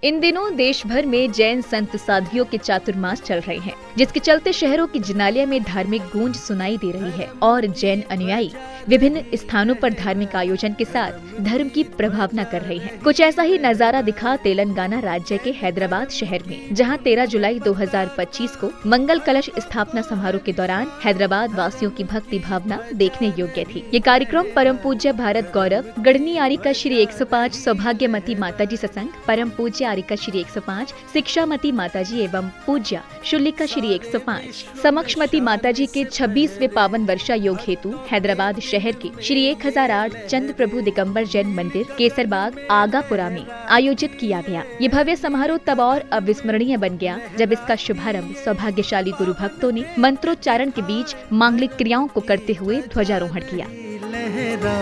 इन दिनों देश भर में जैन संत साध्वियों के चातुर्मास चल रहे हैं, जिसके चलते शहरों की जिनालया में धार्मिक गूंज सुनाई दे रही है और जैन अनुयायी विभिन्न स्थानों पर धार्मिक आयोजन के साथ धर्म की प्रभावना कर रहे हैं। कुछ ऐसा ही नजारा दिखा तेलंगाना राज्य के हैदराबाद शहर में, जहां 13 जुलाई 2025 को मंगल कलश स्थापना समारोह के दौरान हैदराबाद वासियों की भक्ति भावना देखने योग्य थी। ये कार्यक्रम परम पूज्य भारत गौरव गढ़नी आरिका श्री 105 सौभाग्यमती माताजी सत्संग, परम पूज्य आरिका श्री 105 शिक्षामती माताजी एवं पूज्य शुल्लिका श्री 105 समक्षमती माताजी के 26वें पावन वर्षा योग हेतु हैदराबाद शहर के श्री 1008 चंद्र प्रभु दिगंबर जैन मंदिर केसरबाग आगापुरा में आयोजित किया गया। ये भव्य समारोह तब और अविस्मरणीय बन गया जब इसका शुभारंभ सौभाग्यशाली गुरु भक्तों ने मंत्रोच्चारण के बीच मांगलिक क्रियाओं को करते हुए ध्वजारोहण किया। लहरा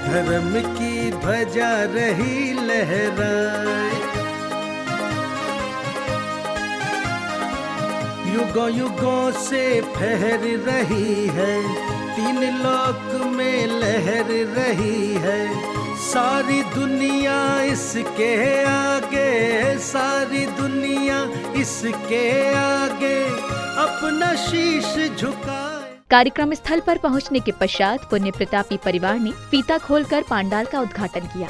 धर्म की ध्वजा रही लहराए, युगों युगों से फहर रही है, तीन लोक में लहर रही है। सारी दुनिया इसके आगे, सारी दुनिया इसके आगे अपना शीश झुकाए। कार्यक्रम स्थल पर पहुंचने के पश्चात पुण्य प्रतापी परिवार ने फीता खोलकर पांडाल का उद्घाटन किया।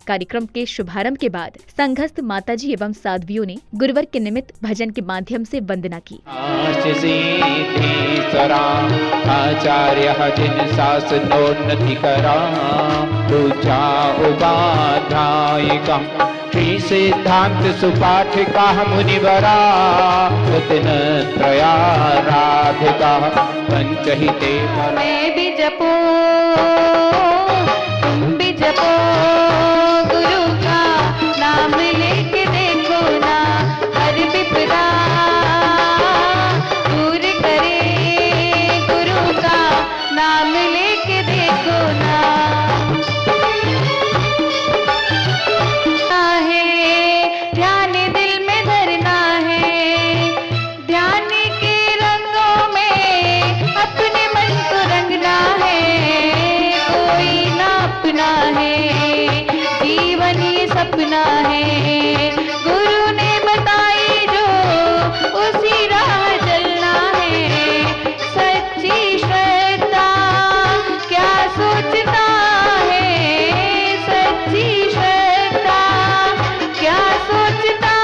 कार्यक्रम के शुभारंभ के बाद संघस्थ माताजी एवं साध्वियों ने गुरुवर के निमित्त भजन के माध्यम से वंदना की। आचार्य जिन शासनोन्नति करा श्री सिद्धांत सुपाठिका मुनिवरा रत्न त्रयाराधिका पंचहिते मैं भी जपो तुम भी जपो, गुरु का नाम लेके देखो ना, हर विपदा दूर करे, गुरु का नाम लेके देखो ना। ध्यान दिल में धरना है, ध्यान के रंगों में अपने मन को रंगना है, कोई ना अपना है, जीवन ये सपना है, गुरु ने बताई जो उसी राह चलना है। सच्ची श्रद्धा क्या सोचता है, सच्ची श्रद्धा क्या सोचता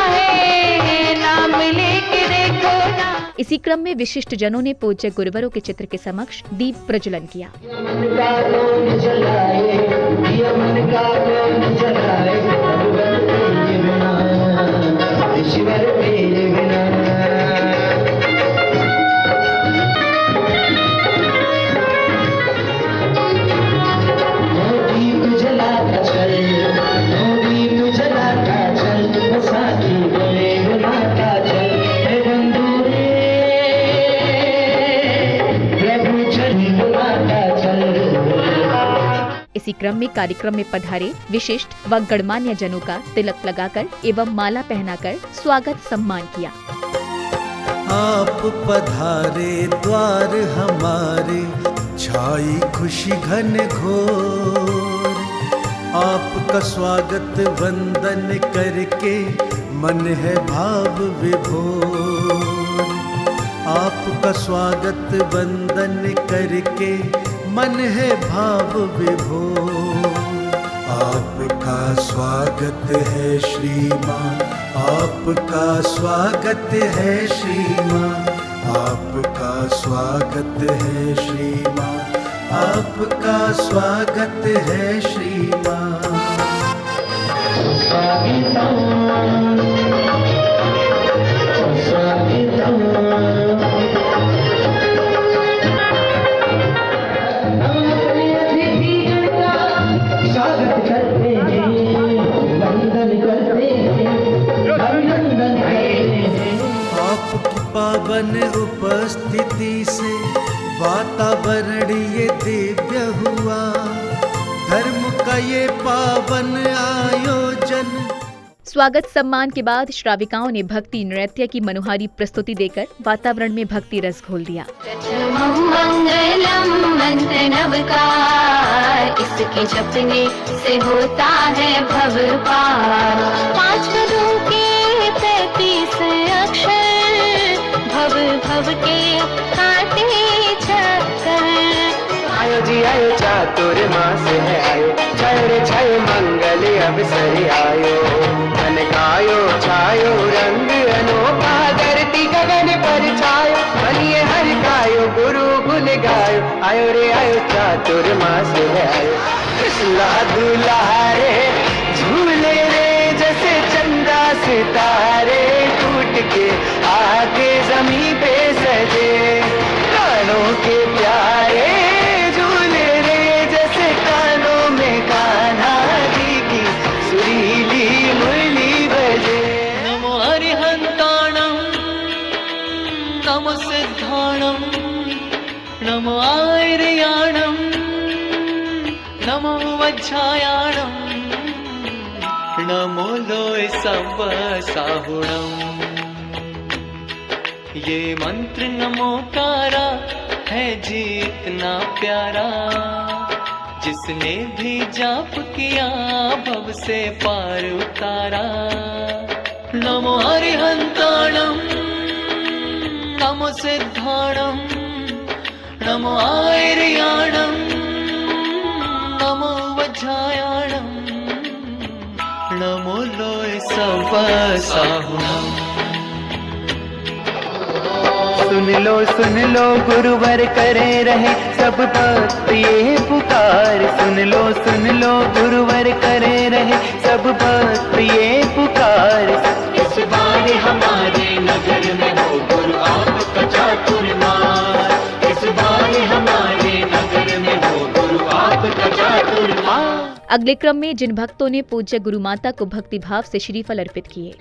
है, नाम लेके देखो ना। इसी क्रम में विशिष्ट जनों ने पूज्य गुरुवरों के चित्र के समक्ष दीप प्रज्वलन किया। इसी क्रम में कार्यक्रम में पधारे विशिष्ट व गणमान्य जनों का तिलक लगाकर एवं माला पहनाकर स्वागत सम्मान किया। आप पधारे द्वार हमारे, छाई खुशी घन घोर, आपका स्वागत वंदन करके मन है भाव विभोर। आपका स्वागत वंदन करके मन है भाव विभोर। आपका स्वागत है श्री माँ, आपका स्वागत है श्री माँ, आपका स्वागत है श्री माँ, आपका स्वागत है श्री माँ। स्वागत पावन उपस्थिति से वातावरण ये दिव्य हुआ, धर्म का ये पावन आयोजन। स्वागत सम्मान के बाद श्राविकाओं ने भक्ति नृत्य की मनोहारी प्रस्तुति देकर वातावरण में भक्ति रस घोल दिया। मंगलम मंत्र नवकार, इसके जपने से होता है भव पार। 5 पदों के 33 अक्षर, भव भव के काटे चक्कर। आयो जी आयो चातुर्मास है आयो, छायो रे छायो मंगल अवसर आयो। मन गायो छायो रंग अनोखा, धरती गगन पर छायो। बनिए हर गायो गुरु गुण गायो, आयो रे आयो चातुर्मास है आयो। कृष्णा दूल्हा रे झूले रे, जैसे चंदा सितारे टूट के आके जमीन पे सजे। प्राणों के प्यारे नमो सिद्धाणं नमो आर्याणं नमो वज्रायाणं नमो लोय सब साहुणं। ये मंत्र नमोकारा है जी इतना प्यारा, जिसने भी जाप किया भव से पार उतारा। नमो अरिहंताणं नमो सिद्धाणं नमो आर्याणं नमो वज्रायाणं नमो लोय सब साहुणं। सुन लो गुरुवर करे रहे सब भक्त ये पुकार। सुन लो गुरुवर करे रहे सब भक्त ये पुकार। इस बार हमारे नगर में हो गुरु आपका चातुर्मास। इस बार हमारे नगर में हो गुरु आपका चातुर्मास। अगले क्रम में जिन भक्तों ने पूज्य गुरु माता को भक्ति भाव से श्रीफल अर्पित किए,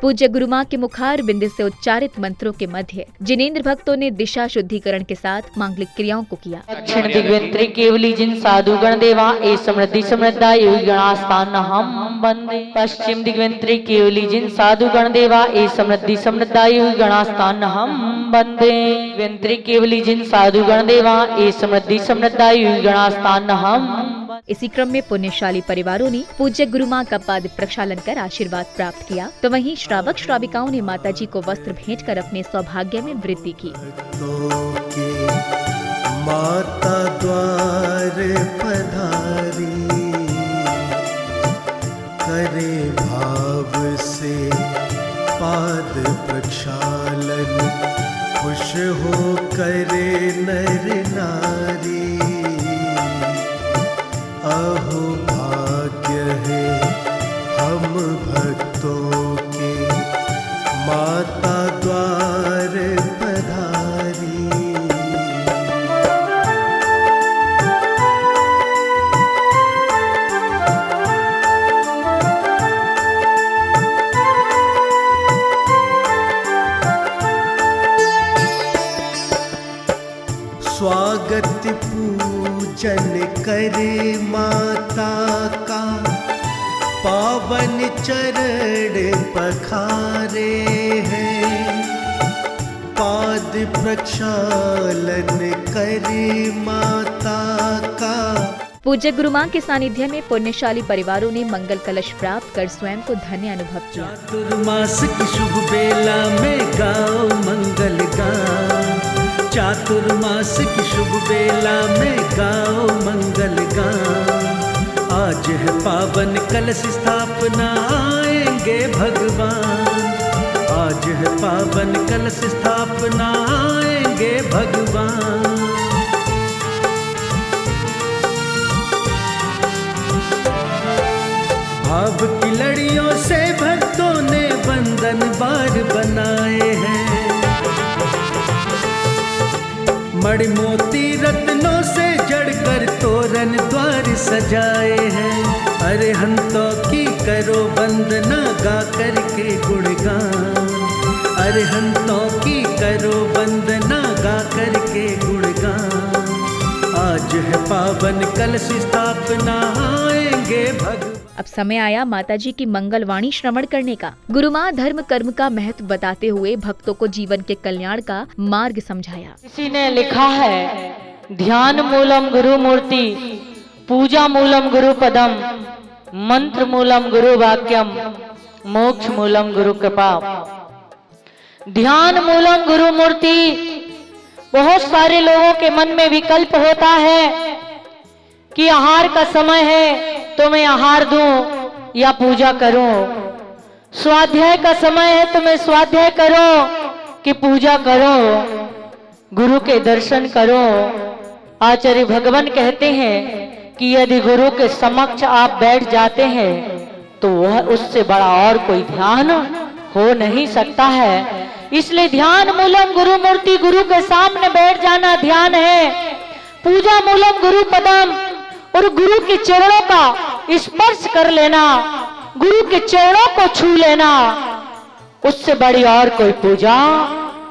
पूज्य गुरु मां के मुखार बिंद से उच्चारित मंत्रों के मध्य जिनेंद्र भक्तों ने दिशा शुद्धिकरण के साथ मांगलिक क्रियाओं को किया। दक्षिण दिग्वंत्री केवली जिन साधु गण देवा ए समृद्धि समृद्धा योगी गणास्थान हम वंदे। पश्चिम दिग्वंत्री केवली जिन साधु गण देवा ए समृद्धि समृद्धा योगी गणास्थान हम वंदे। दिग्वंत्री केवली जिन साधु गण देवा ए समृद्धि समृद्धा योगी गणास्थान हम। इसी क्रम में पुण्यशाली परिवारों ने पूज्य गुरु मां का पाद प्रक्षालन कर आशीर्वाद प्राप्त किया, तो वहीं श्रावक श्राविकाओं ने माताजी को वस्त्र भेंट कर अपने सौभाग्य में वृद्धि की। माता द्वार पधारी, करे भाव से पाद प्रक्षालन, खुश हो करे नर नारी। अहो भाग्य है हम भक्तों के, माता द्वार पधारी। स्वागत पूजन करे माता का, पावन चरण पखारे हैं। पाद प्रक्षालन करे माता का। पूज्य गुरु मां के सानिध्य में पुण्यशाली परिवारों ने मंगल कलश प्राप्त कर स्वयं को धन्य अनुभव किया। चातुर्मास की शुभ बेला में गाओ मंगल गान। चातुर्मास की शुभ बेला में गाओ मंगल गान। आज है पावन कलश स्थापना आएंगे भगवान। आज है पावन कलश स्थापना आएंगे भगवान। भाव की लड़ियों से भक्तों ने बंधन बार बनाए हैं। मणि मोती रत्नों से जड़कर तोरण द्वार सजाए हैं। अरे हंतों की करो वंदना गा करके गुणगान। अरे हंतों की करो वंदना गा करके गुणगान। आज है पावन कलश स्थापना आएंगे भगवान। अब समय आया माताजी की मंगलवाणी श्रवण करने का। गुरु माँ धर्म कर्म का महत्व बताते हुए भक्तों को जीवन के कल्याण का मार्ग समझाया। किसी ने लिखा है, ध्यान मूलम गुरु मूर्ति, पूजा मूलम गुरु पदम, मंत्र मूलम गुरु वाक्यम, मोक्ष मूलम गुरु कृपा। ध्यान मूलम गुरु मूर्ति। बहुत सारे लोगों के मन में विकल्प होता है कि आहार का समय है तो मैं आहार दूं या पूजा करूं, स्वाध्याय का समय है तो मैं स्वाध्याय करूं कि पूजा करूं, गुरु के दर्शन करो। आचार्य भगवान कहते हैं कि यदि गुरु के समक्ष आप बैठ जाते हैं तो वह उससे बड़ा और कोई ध्यान हो नहीं सकता है। इसलिए ध्यान मूलम गुरु मूर्ति, गुरु के सामने बैठ जाना ध्यान है। पूजा मूलम गुरु पदम, और गुरु के चरणों का स्पर्श कर लेना, गुरु के चरणों को छू लेना, उससे बड़ी और कोई पूजा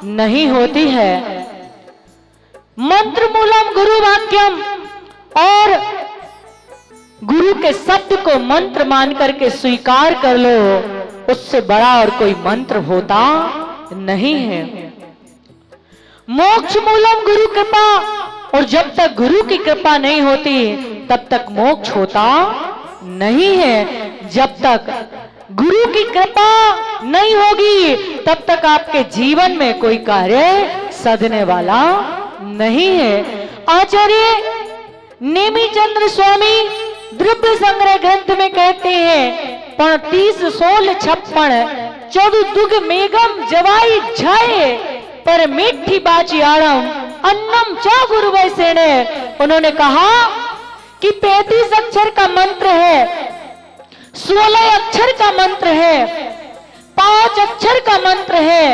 नहीं होती है। मंत्र मूलम गुरु वाक्यम, और गुरु के शब्द को मंत्र मान करके स्वीकार कर लो, उससे बड़ा और कोई मंत्र होता नहीं है। मोक्ष मूलम गुरु कृपा, और जब तक गुरु की कृपा नहीं होती तब तक मोक्ष होता नहीं है। जब तक गुरु की कृपा नहीं होगी तब तक आपके जीवन में कोई कार्य सधने वाला नहीं है। आचार्य नेमिचंद्र स्वामी द्रव्य संग्रह ग्रंथ में कहते हैं, 35 16 56 14 दुग मेघम जवाई झाए पर मीठी बाची आड़म अन्नम चा गुरु वैसेने। उन्होंने कहा कि 35 अक्षर का मंत्र है, 16 अक्षर का मंत्र है, 5 अक्षर का मंत्र है,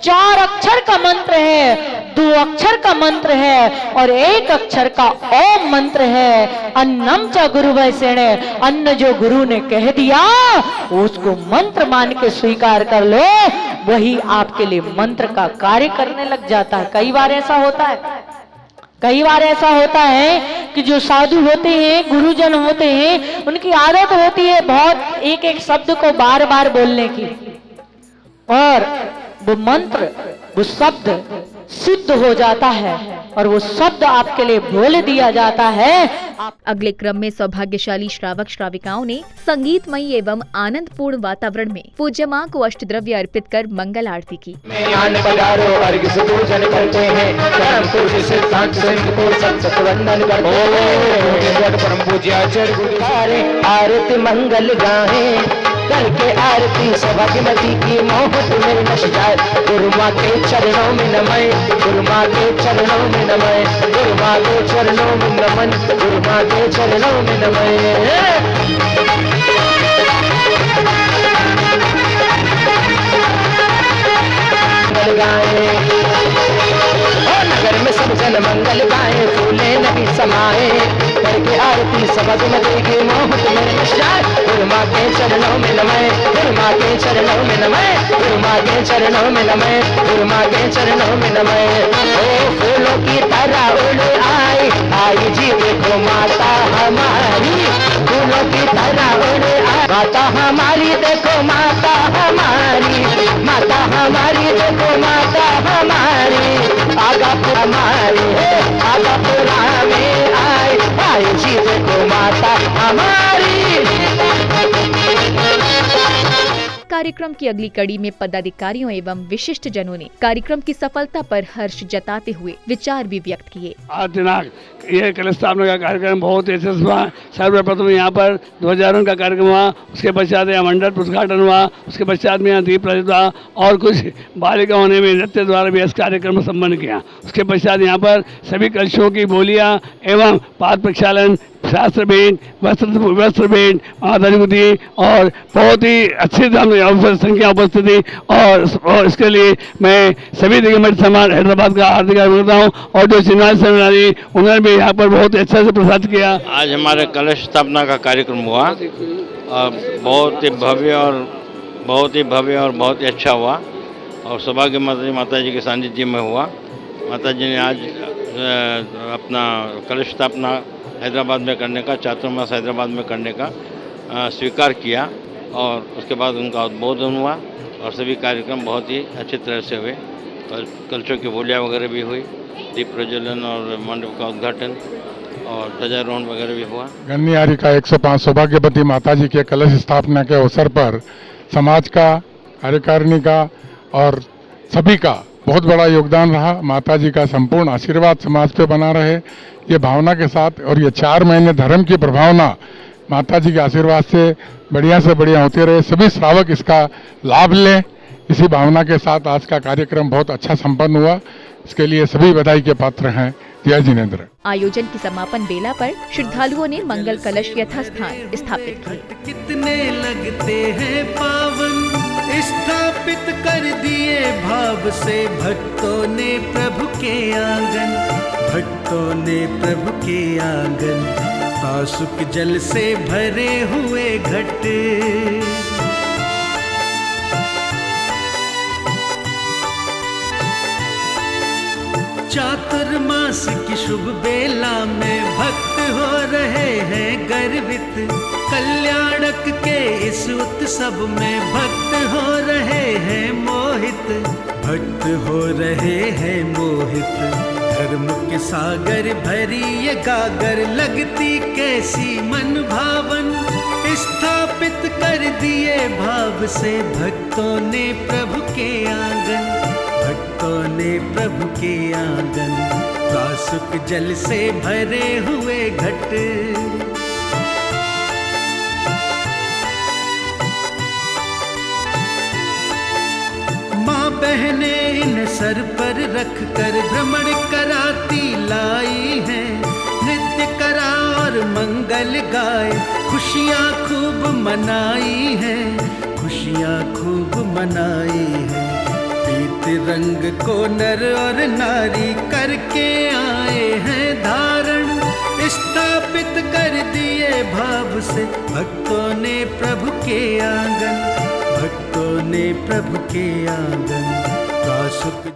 4 अक्षर का मंत्र है, 2 अक्षर का मंत्र है और 1 अक्षर का ओम मंत्र है। अन्नम च गुरु वैसेने, अन्न जो गुरु ने कह दिया उसको मंत्र मान के स्वीकार कर लो, वही आपके लिए मंत्र का कार्य करने लग जाता है। कई बार ऐसा होता है, कई बार ऐसा होता है कि जो साधु होते हैं, गुरुजन होते हैं, उनकी आदत होती है बहुत एक एक शब्द को बार बार बोलने की, और वो मंत्र, वो शब्द सिद्ध हो जाता है और वो शब्द आपके लिए बोल दिया जाता है। अगले क्रम में सौभाग्यशाली श्रावक श्राविकाओं ने संगीतमयी एवं आनंदपूर्ण वातावरण में पूज्य मां को अष्टद्रव्य अर्पित कर मंगल आरती की। पधारो अर्घ से पूजन करते हैं, परम पूज्य सिद्धांत सिंह को सत वंदन करते हैं। परम पूज्य आचार्य गुरु आरती मंगल गाएं, करके आरती सौभाग्यवती की मोहत में नश जाए। गुरु माँ के चरणों में नमय, गुरु माँ के चरणों में नमय, गुरु माँ के चरणों में नमन, गुरु माँ के चरणों में नमय। गाए नगर में सब जन मंगल गाए, फूले नहीं समाए, करके आरती सभागमती की मोहत में नश जाए। गुरु माँ के चरणों में नमय, गुरु माँ के चरणों में नमय, गुरु माँ के चरणों में नमय, गुरु माँ के चरणों में नमय। ओ फूलों की तरह उड़ आई, आई जी देखो माता हमारी, फूलों की तरह उड़ आई माता हमारी, देखो माता हमारी, माता हमारी, देखो माता हमारी, आगा हमारी आगा पुरा में आई, आई जी देखो माता हमारी। कार्यक्रम की अगली कड़ी में पदाधिकारियों एवं विशिष्ट जनों ने कार्यक्रम की सफलता पर हर्ष जताते हुए विचार भी व्यक्त किए। 8 दिनांक ये कलश स्थापना का कार्यक्रम बहुत यशस्वी हुआ। सर्वप्रथम यहाँ पर ध्वजारोहण का कार्यक्रम हुआ, उसके पश्चात यहाँ मंडप उद्घाटन हुआ, उसके पश्चात में यहाँ दीप प्रज्वलित हुआ और कुछ बालिकाओं ने भी नृत्य द्वारा भी इस कार्यक्रम को संपन्न किया। उसके पश्चात यहाँ पर सभी कलशों की बोलियाँ एवं पाद प्रक्षालन, शास्त्र भेंट, वस्त्र भेंट, माताजी और बहुत ही अच्छे ढंग अवसर संख्या उपस्थिति और इसके लिए मैं सभी दिग्गज समाज हैदराबाद का हार्दिक अभिनंदन करता हूँ। और जो श्रीनिवास सेनानी उन्होंने भी यहाँ पर बहुत अच्छा से प्रसाद किया। आज हमारे कलश स्थापना का कार्यक्रम हुआ और बहुत ही भव्य और बहुत ही अच्छा हुआ और सौभाग्य माता जी के सानिध्य में हुआ। माता जी ने आज अपना कलश स्थापना हैदराबाद में करने का, चातुर्मास हैदराबाद में करने का स्वीकार किया और उसके बाद उनका उद्बोधन हुआ और सभी कार्यक्रम बहुत ही अच्छी तरह से हुए। कलशों की बोलियाँ वगैरह भी हुई, दीप प्रज्वलन और मंडप का उद्घाटन और ध्वजारोहण वगैरह भी हुआ। गन्नियारी का 105 सौभाग्यवती माता जी के कलश स्थापना के अवसर पर समाज का, कार्यकारिणी का और सभी का बहुत बड़ा योगदान रहा। माता जी का संपूर्ण आशीर्वाद समाज पे बना रहे, ये भावना के साथ, और ये 4 महीने धर्म की प्रभावना माता जी के आशीर्वाद से बढ़िया होते रहे। सभी श्रावक इसका लाभ लें, इसी भावना के साथ आज का कार्यक्रम बहुत अच्छा संपन्न हुआ। इसके लिए सभी बधाई के पात्र हैं। जय जिनेंद्र। आयोजन की समापन बेला पर श्रद्धालुओं ने मंगल कलश यथास्थान स्थापित किए। कितने लगते हैं पावन, स्थापित कर दिए भाव से भक्तों ने प्रभु के आंगन, भक्तों ने प्रभु के आंगन, पासुक जल से भरे हुए घट। चातुर्मास की शुभ बेला में भक्त हो रहे हैं गर्वित, कल्याणक के इस उत्सव में भक्त हो रहे हैं मोहित, भक्त हो रहे हैं मोहित। धर्म के सागर भरी ये गागर लगती कैसी मन भावन, स्थापित कर दिए भाव से भक्तों ने प्रभु के आंगन, भक्तों ने प्रभु के आंगन, कासुक जल से भरे हुए घट। माँ बहने इन सर पर रख कर भ्रमण कराती लाई हैं, नृत्य करा और मंगल गाए, खुशियाँ खूब मनाई हैं, खुशियाँ खूब मनाई हैं। पीत रंग को नर और नारी करके आए हैं धारण, स्थापित कर दिए भाव से भक्तों ने प्रभु के आंगन, भक्तों ने प्रभु के आंगन, कासुक